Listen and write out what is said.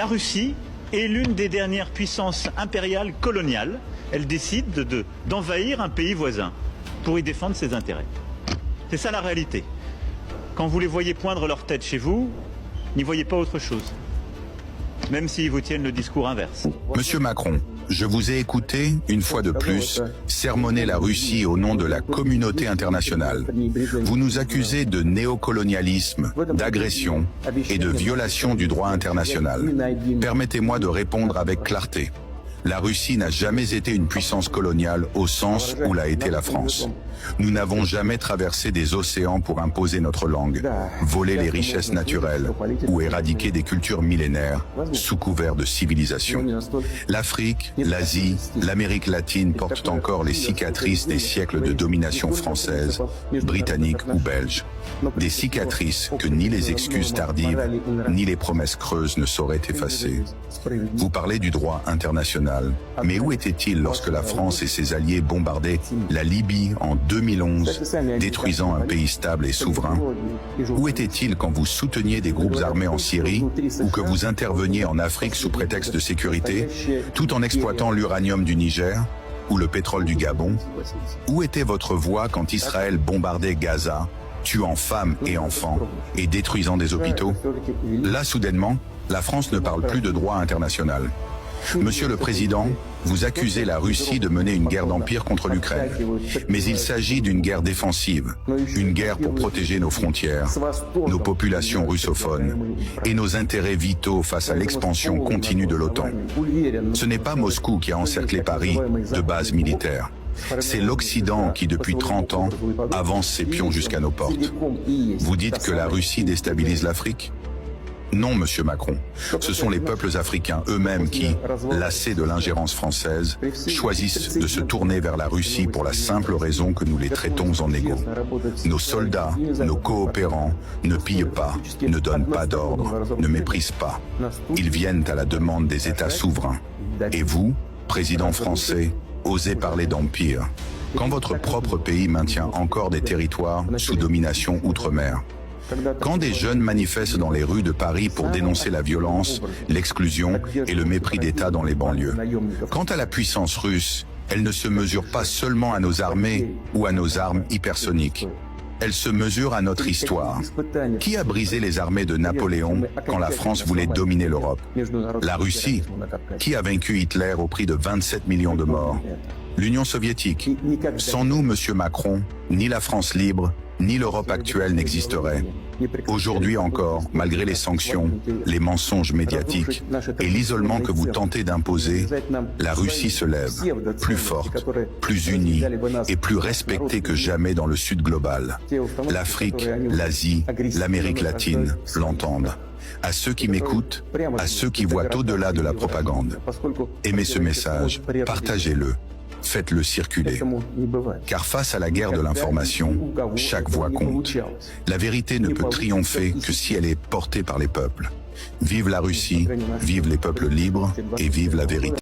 La Russie est l'une des dernières puissances impériales coloniales. Elle décide d'envahir un pays voisin pour y défendre ses intérêts. C'est ça la réalité. Quand vous les voyez poindre leur tête chez vous, n'y voyez pas autre chose. Même s'ils vous tiennent le discours inverse. Monsieur Macron, je vous ai écouté, une fois de plus, sermonner la Russie au nom de la communauté internationale. Vous nous accusez de néocolonialisme, d'agression et de violation du droit international. Permettez-moi de répondre avec clarté. La Russie n'a jamais été une puissance coloniale au sens où l'a été la France. Nous n'avons jamais traversé des océans pour imposer notre langue, voler les richesses naturelles ou éradiquer des cultures millénaires sous couvert de civilisation. L'Afrique, l'Asie, l'Amérique latine portent encore les cicatrices des siècles de domination française, britannique ou belge. Des cicatrices que ni les excuses tardives, ni les promesses creuses ne sauraient effacer. Vous parlez du droit international, mais où était-il lorsque la France et ses alliés bombardaient la Libye en 2011, détruisant un pays stable et souverain? Où était-il quand vous souteniez des groupes armés en Syrie ou que vous interveniez en Afrique sous prétexte de sécurité, tout en exploitant l'uranium du Niger ou le pétrole du Gabon? Où était votre voix quand Israël bombardait Gaza, tuant femmes et enfants et détruisant des hôpitaux? Là, soudainement, la France ne parle plus de droit international. Monsieur le Président, vous accusez la Russie de mener une guerre d'empire contre l'Ukraine. Mais il s'agit d'une guerre défensive, une guerre pour protéger nos frontières, nos populations russophones et nos intérêts vitaux face à l'expansion continue de l'OTAN. Ce n'est pas Moscou qui a encerclé Paris de bases militaires. C'est l'Occident qui, depuis 30 ans, avance ses pions jusqu'à nos portes. Vous dites que la Russie déstabilise l'Afrique ? Non, monsieur Macron. Ce sont les peuples africains eux-mêmes qui, lassés de l'ingérence française, choisissent de se tourner vers la Russie pour la simple raison que nous les traitons en égaux. Nos soldats, nos coopérants, ne pillent pas, ne donnent pas d'ordre, ne méprisent pas. Ils viennent à la demande des États souverains. Et vous, président français, osez parler d'empire, quand votre propre pays maintient encore des territoires sous domination outre-mer. Quand des jeunes manifestent dans les rues de Paris pour dénoncer la violence, l'exclusion et le mépris d'État dans les banlieues. Quant à la puissance russe, elle ne se mesure pas seulement à nos armées ou à nos armes hypersoniques. Elle se mesure à notre histoire. Qui a brisé les armées de Napoléon quand la France voulait dominer l'Europe? La Russie. Qui a vaincu Hitler au prix de 27 millions de morts? L'Union soviétique. Sans nous, monsieur Macron, ni la France libre, ni l'Europe actuelle n'existerait. Aujourd'hui encore, malgré les sanctions, les mensonges médiatiques et l'isolement que vous tentez d'imposer, la Russie se lève, plus forte, plus unie et plus respectée que jamais dans le Sud global. L'Afrique, l'Asie, l'Amérique latine l'entendent. À ceux qui m'écoutent, à ceux qui voient au-delà de la propagande, aimez ce message, partagez-le. Faites-le circuler. Car face à la guerre de l'information, chaque voix compte. La vérité ne peut triompher que si elle est portée par les peuples. Vive la Russie, vive les peuples libres et vive la vérité.